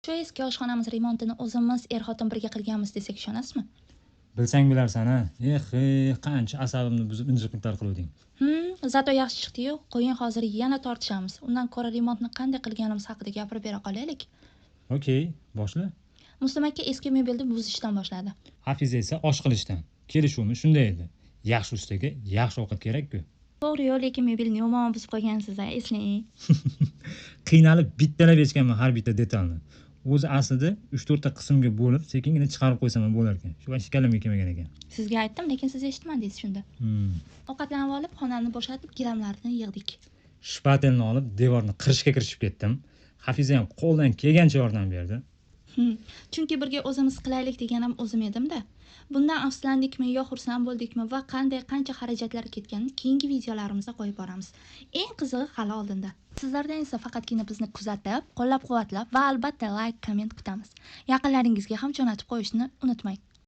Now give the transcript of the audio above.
Shu eski oshxonamiz remontini o'zimiz er-xotin birga qilganmiz desak ishonasizmi? Bilsang bilarsan-a. Qancha asabimni buzib injiqliklar qiluvding. Zato yaxshi chiqdi-yu. Qo'ying hozir yana tortishamiz. Undan ko'ra remontni qanday qilganimiz haqida gapirib bera qolaylik. Okey, boshla. Muslim aka eski mebelni buzishdan boshladi. Hafiza esa osh qilishdan. Kelishuvimiz shunday edi. Yaxshi ustaga yaxshi ovqat kerak-ku. To'g'ri-yu, lekin mebelni yomon buzib qo'ygansiz-a, eslang. Qiynalib bittalab echganman har bitta detalni. O'zi aslida 3-4 ta qismga bo'lib, sekingina chiqarib qo'ysam ham bo'lar ekan. Shu vaqt kallamga kelmagan ekan. Sizga aytdim, lekin siz eshitmadingiz shunda. Ovqatlanib olib, xonani bo'shatib, gilamlarni yig'dik. Shpatelni olib, devorni qirishga kirishib ketdim. Hafiza ham qo'ldan kelgancha yordam berdi. Chunki birga o'zimiz qilaylik deganim o'zim edim-da. Bundan afsuslandikmi yo xursand bo'ldikmi va qancha xarajatlar ketganini keyingi videolarimizda qo'yib boramiz. Eng qizig'i hali oldinda. Sizlardan esa faqatgina bizni kuzatib, qo'llab-quvvatlab va albatta like, komment kutamiz. Yaqinlaringizga ham jo'natib qo'yishni unutmang.